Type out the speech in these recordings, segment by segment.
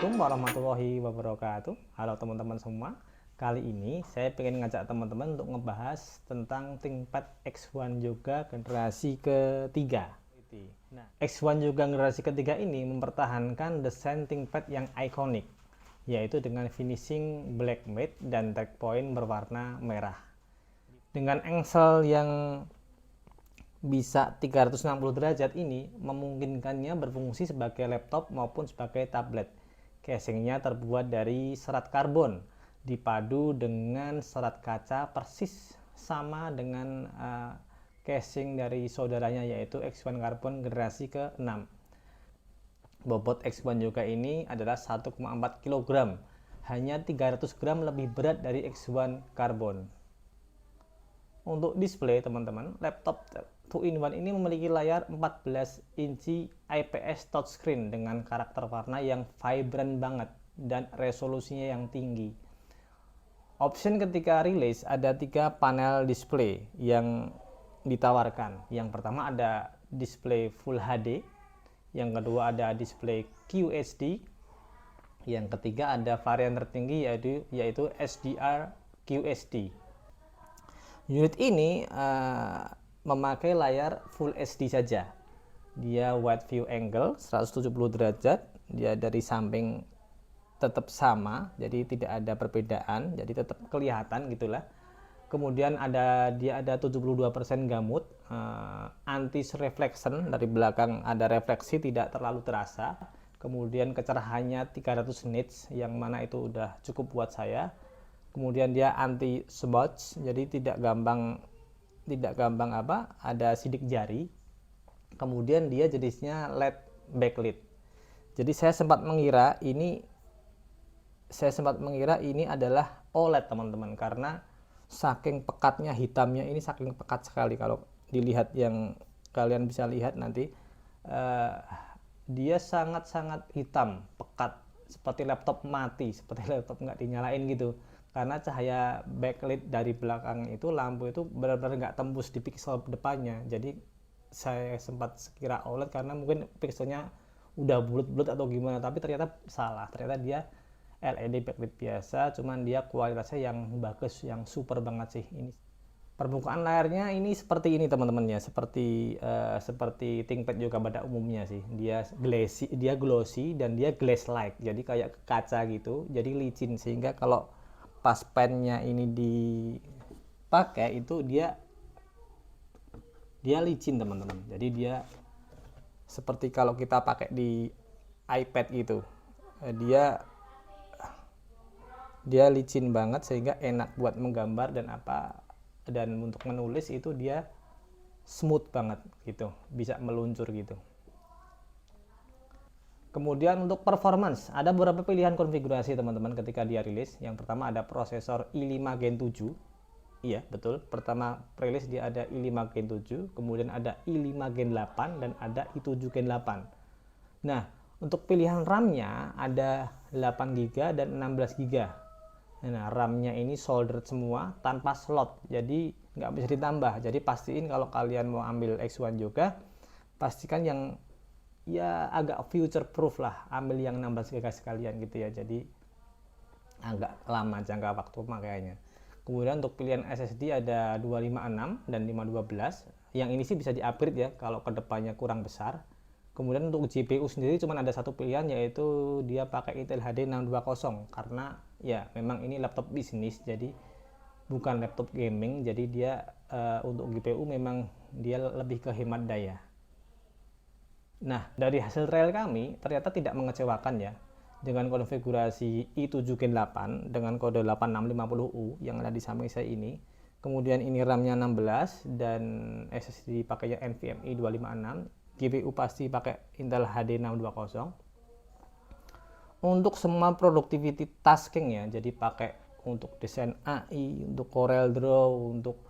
Assalamualaikum warahmatullahi wabarakatuh. Halo teman-teman semua. Kali ini saya pengen ngajak teman-teman untuk ngebahas tentang ThinkPad X1 Yoga generasi ketiga. Nah, X1 Yoga generasi ketiga ini mempertahankan desain ThinkPad yang ikonik, yaitu dengan finishing black matte dan track point berwarna merah. Dengan engsel yang bisa 360 derajat ini memungkinkannya berfungsi sebagai laptop maupun sebagai tablet. Casingnya terbuat dari serat karbon dipadu dengan serat kaca persis sama dengan casing dari saudaranya yaitu X1 Carbon generasi ke-6. Bobot X1 Yoga ini adalah 1,4 kg, hanya 300 gram lebih berat dari X1 Carbon. Untuk display teman-teman, laptop 2-in-1 ini memiliki layar 14 inci IPS touchscreen dengan karakter warna yang vibrant banget dan resolusinya yang tinggi. Option ketika rilis ada 3 panel display yang ditawarkan. Yang pertama ada display Full HD, yang kedua ada display QHD, yang ketiga ada varian tertinggi yaitu SDR QHD. Unit ini memakai layar Full HD saja. Dia wide view angle 170 derajat, dia dari samping tetap sama, jadi tidak ada perbedaan, jadi tetap kelihatan gitulah. Kemudian dia ada 72% gamut, anti reflection, dari belakang ada refleksi tidak terlalu terasa. Kemudian kecerahannya 300 nits yang mana itu udah cukup buat saya. Kemudian dia anti smudge, jadi tidak gampang ada sidik jari. Kemudian dia jenisnya LED backlit. Jadi saya sempat mengira ini adalah OLED teman-teman, karena saking pekatnya hitamnya ini, saking pekat sekali. Kalau dilihat, yang kalian bisa lihat nanti, dia sangat-sangat hitam, pekat, seperti laptop mati, seperti laptop nggak dinyalain gitu. Karena cahaya backlit dari belakang itu, lampu itu benar-benar nggak tembus di pixel depannya. Jadi saya sempat sekira OLED karena mungkin pixelnya udah bulat-bulat atau gimana, tapi ternyata salah. Ternyata dia LED backlit biasa, cuman dia kualitasnya yang bagus, yang super banget sih ini. Permukaan layarnya ini seperti ini teman-teman ya, seperti ThinkPad juga pada umumnya sih. Dia glossy dan dia glass like, jadi kayak kaca gitu, jadi licin, sehingga kalau pas pennya ini dipakai itu dia licin teman-teman. Jadi dia seperti kalau kita pakai di iPad gitu, dia licin banget sehingga enak buat menggambar dan untuk menulis itu dia smooth banget gitu, bisa meluncur gitu. Kemudian untuk performance, ada beberapa pilihan konfigurasi teman-teman ketika dia rilis. Yang pertama ada prosesor i5 Gen 7. Iya, betul. Pertama rilis dia ada i5 Gen 7, kemudian ada i5 Gen 8 dan ada i7 Gen 8. Nah, untuk pilihan RAM-nya ada 8GB dan 16GB. Nah, RAM-nya ini soldered semua tanpa slot, jadi nggak bisa ditambah. Jadi pastiin kalau kalian mau ambil X1 juga, pastikan yang ya agak future proof lah, ambil yang 16GB sekalian gitu ya, jadi agak lama jangka waktu pemakaiannya. Kemudian untuk pilihan SSD ada 256 dan 512, yang ini sih bisa di-upgrade ya kalau kedepannya kurang besar. Kemudian untuk GPU sendiri cuma ada satu pilihan, yaitu dia pakai Intel HD 620, karena ya memang ini laptop bisnis, jadi bukan laptop gaming. Jadi dia untuk GPU memang dia lebih ke hemat daya. Nah, dari hasil trial kami ternyata tidak mengecewakan ya. Dengan konfigurasi i7 Gen 8 dengan kode 8650U yang ada di samping saya ini. Kemudian ini RAM-nya 16 dan SSD pakainya NVMe 256. GPU pasti pakai Intel HD 620. Untuk semua productivity tasking ya, jadi pakai untuk desain AI, untuk CorelDRAW, untuk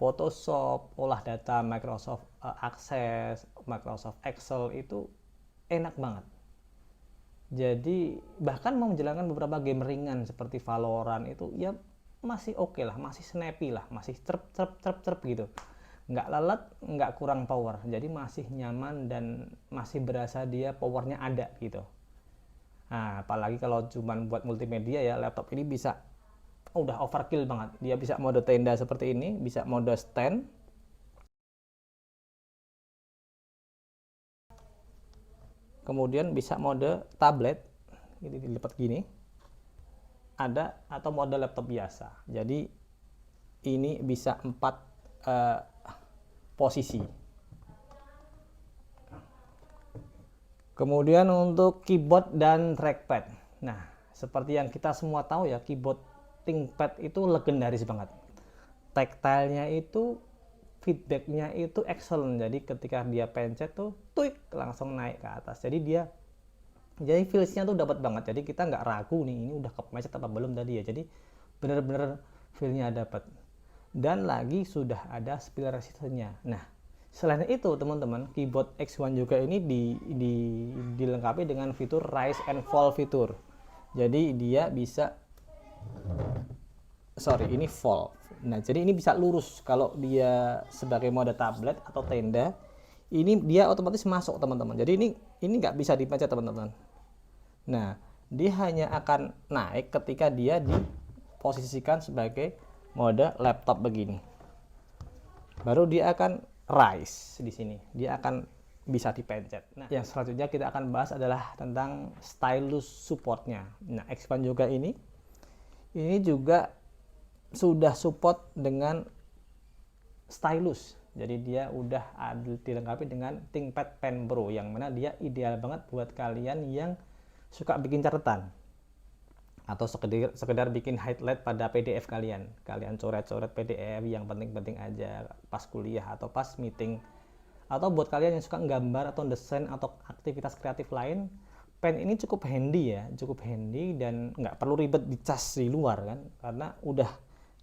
Photoshop, olah data, Microsoft Access, Microsoft Excel, itu enak banget. Jadi bahkan mau menjalankan beberapa game ringan seperti Valorant itu ya masih oke lah, masih snappy lah, masih cerp gitu. Nggak lelet, nggak kurang power, jadi masih nyaman dan masih berasa dia powernya ada gitu. Nah, apalagi kalau cuman buat multimedia ya, laptop ini bisa udah overkill banget. Dia bisa mode tenda seperti ini, bisa mode stand, kemudian bisa mode tablet, ini dilipat gini, ada atau mode laptop biasa. Jadi ini bisa 4 eh, posisi. Kemudian untuk keyboard dan trackpad. Nah, seperti yang kita semua tahu ya, keyboard ThinkPad itu legendaris banget. Tactile-nya itu, feedback-nya itu excellent. Jadi ketika dia pencet tuh, tuik langsung naik ke atas. Jadi feels-nya tuh dapat banget. Jadi kita nggak ragu nih, ini udah kepencet apa belum tadi ya. Jadi bener-bener feel-nya dapat. Dan lagi sudah ada spill resistor-nya. Nah, selain itu teman-teman, keyboard X1 juga ini dilengkapi dengan fitur rise and fall fitur. Jadi dia bisa, ini fall. Nah, jadi ini bisa lurus. Kalau dia sebagai mode tablet atau tenda, ini dia otomatis masuk teman-teman. Jadi ini nggak bisa dipencet teman-teman. Nah, dia hanya akan naik ketika dia diposisikan sebagai mode laptop begini. Baru dia akan rise di sini. Dia akan bisa dipencet. Nah, yang selanjutnya kita akan bahas adalah tentang stylus supportnya. Nah, X1 juga ini juga sudah support dengan stylus. Jadi dia udah dilengkapi dengan ThinkPad Pen Pro, yang mana dia ideal banget buat kalian yang suka bikin catatan atau sekedar bikin highlight pada PDF kalian coret-coret PDF yang penting-penting aja pas kuliah atau pas meeting, atau buat kalian yang suka gambar atau desain atau aktivitas kreatif lain. Pen ini cukup handy ya, dan nggak perlu ribet dicas di luar kan, karena udah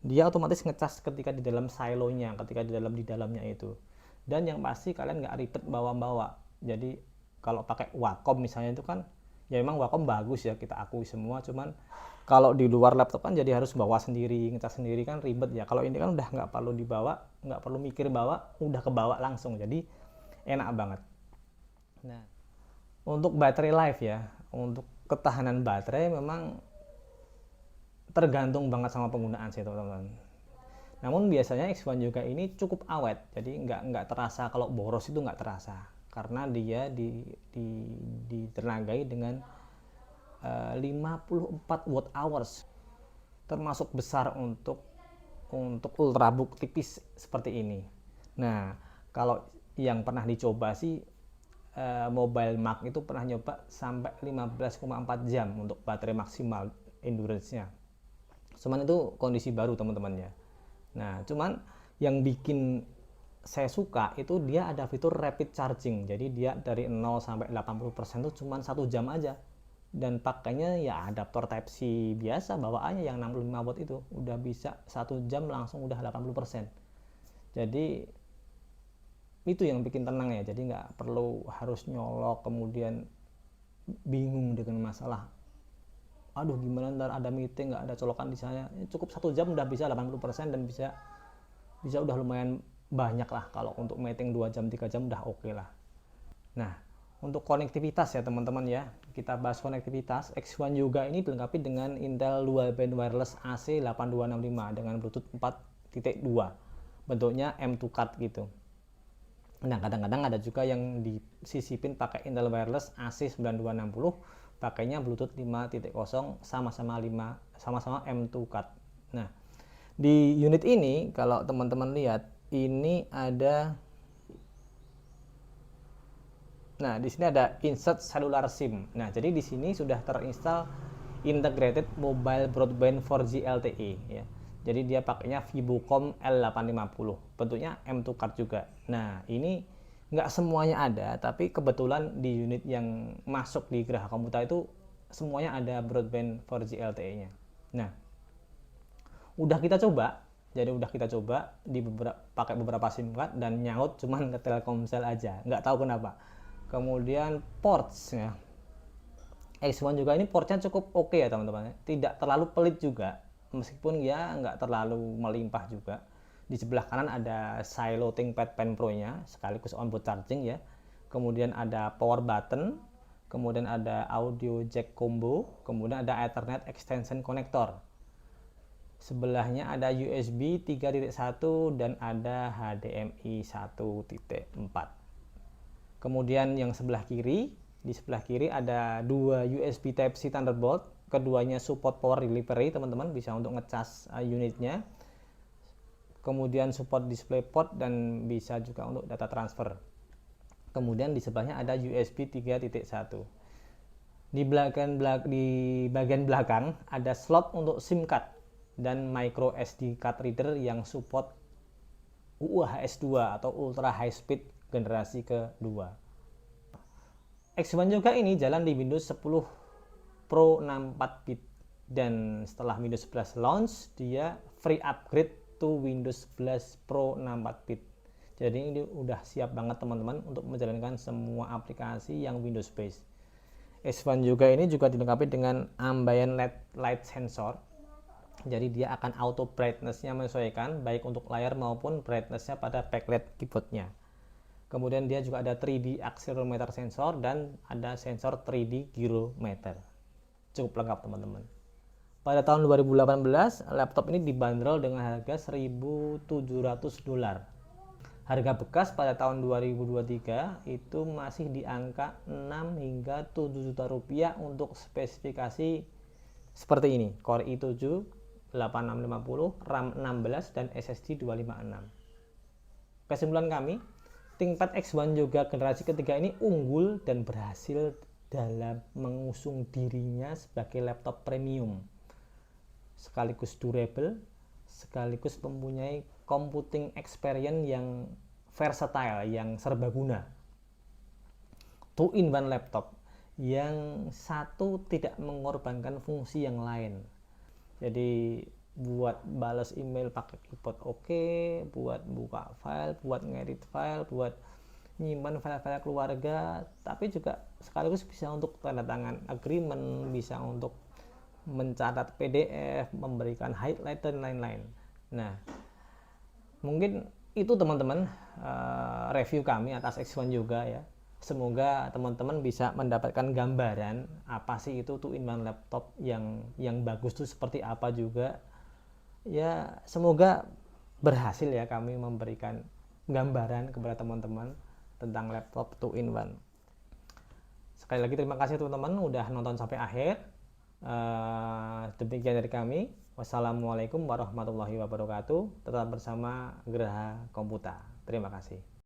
dia otomatis ngecas ketika di dalam silonya, ketika di dalamnya itu. Dan yang pasti kalian nggak ribet bawa-bawa. Jadi kalau pakai Wacom misalnya itu kan, ya memang Wacom bagus ya, kita akui semua, cuman kalau di luar laptop kan jadi harus bawa sendiri, ngecas sendiri kan ribet ya. Kalau ini kan udah nggak perlu dibawa, nggak perlu mikir bawa, udah kebawa langsung, jadi enak banget. Nah, untuk baterai life ya, untuk ketahanan baterai memang tergantung banget sama penggunaan sih teman-teman. Namun biasanya X1 juga ini cukup awet, jadi nggak terasa kalau boros, itu nggak terasa karena dia ditenagai dengan 54 watt hours, termasuk besar untuk ultrabook tipis seperti ini. Nah, kalau yang pernah dicoba sih, Mobile Mark itu pernah nyoba sampai 15,4 jam untuk baterai maksimal endurance-nya. Cuman itu kondisi baru teman-teman ya. Nah, cuman yang bikin saya suka itu dia ada fitur rapid charging. Jadi dia dari 0 sampai 80% itu cuman 1 jam aja. Dan pakainya ya adaptor Type C biasa bawaannya yang 65 watt itu. Udah bisa 1 jam langsung udah 80%. Jadi itu yang bikin tenang ya. Jadi nggak perlu harus nyolok kemudian bingung dengan masalah, aduh gimana ntar ada meeting nggak ada colokan di sana. Cukup 1 jam udah bisa 80% dan bisa udah lumayan banyak lah. Kalau untuk meeting 2 jam 3 jam udah oke lah. Nah, untuk konektivitas ya teman-teman ya, kita bahas konektivitas. X1 juga ini dilengkapi dengan Intel Dual Band Wireless AC 8265 dengan Bluetooth 4.2, bentuknya M2 card gitu. Nah, kadang-kadang ada juga yang disisipin pakai Intel Wireless AC 9260, pakainya Bluetooth 5.0 sama-sama M2 card. Nah, di unit ini kalau teman-teman lihat ini ada, nah di sini ada insert cellular SIM. Nah, jadi di sini sudah terinstall integrated mobile broadband 4G LTE ya. Jadi dia pakainya Vibocom L850, bentuknya M2 card juga. Nah, ini nggak semuanya ada, tapi kebetulan di unit yang masuk di Geraha Komputa itu semuanya ada broadband 4G LTE-nya. Nah, udah kita coba, pakai beberapa SIM card dan nyaut cuman ke Telkomsel aja, nggak tahu kenapa. Kemudian ports ya, X1 juga ini portnya cukup oke ya teman-teman, tidak terlalu pelit juga, meskipun ya nggak terlalu melimpah juga. Di sebelah kanan ada silo ThinkPad Pen Pro nya sekaligus onboard charging ya, kemudian ada power button, kemudian ada audio jack combo, kemudian ada Ethernet extension connector. Sebelahnya ada USB 3.1 dan ada HDMI 1.4. Kemudian yang sebelah kiri, di sebelah kiri ada dua USB Type-C Thunderbolt. Keduanya support power delivery, teman-teman, bisa untuk ngecas unitnya. Kemudian support DisplayPort dan bisa juga untuk data transfer. Kemudian di sebelahnya ada USB 3.1. Di bagian belakang ada slot untuk SIM card dan micro SD card reader yang support UHS 2 atau Ultra High Speed generasi kedua. X1 juga ini jalan di Windows 10 Pro 64 bit, dan setelah Windows 11 launch dia free upgrade to Windows 11 Pro 64 bit. Jadi ini udah siap banget teman-teman untuk menjalankan semua aplikasi yang Windows based. X1 juga ini juga dilengkapi dengan ambient light sensor. Jadi dia akan auto brightness-nya menyesuaikan baik untuk layar maupun brightness-nya pada backlight keyboard-nya. Kemudian dia juga ada 3D accelerometer sensor dan ada sensor 3D gyrometer. Cukup lengkap teman-teman. Pada tahun 2018 laptop ini dibanderol dengan harga $1.700. Harga bekas pada tahun 2023 itu masih di angka 6 hingga 7 juta rupiah untuk spesifikasi seperti ini: Core i7 8650, RAM 16 dan SSD 256. Kesimpulan kami, ThinkPad X1 juga generasi ketiga ini unggul dan berhasil dalam mengusung dirinya sebagai laptop premium, sekaligus durable, sekaligus mempunyai computing experience yang versatile, yang serbaguna. Two-in-one laptop yang satu tidak mengorbankan fungsi yang lain. Jadi buat balas email pakai keyboard oke, buat buka file, buat ngedit file, buat nyimpan file-file keluarga, tapi juga sekaligus bisa untuk tanda tangan agreement, bisa untuk mencatat PDF, memberikan highlight dan lain-lain. Nah, mungkin itu teman-teman review kami atas X1 juga ya. Semoga teman-teman bisa mendapatkan gambaran apa sih itu two-in-one laptop yang bagus itu seperti apa juga. Ya, semoga berhasil ya kami memberikan gambaran kepada teman-teman tentang laptop two-in-one. Sekali lagi terima kasih teman-teman udah nonton sampai akhir. Demikian dari kami. Wassalamualaikum warahmatullahi wabarakatuh. Tetap bersama Geraha Komputa. Terima kasih.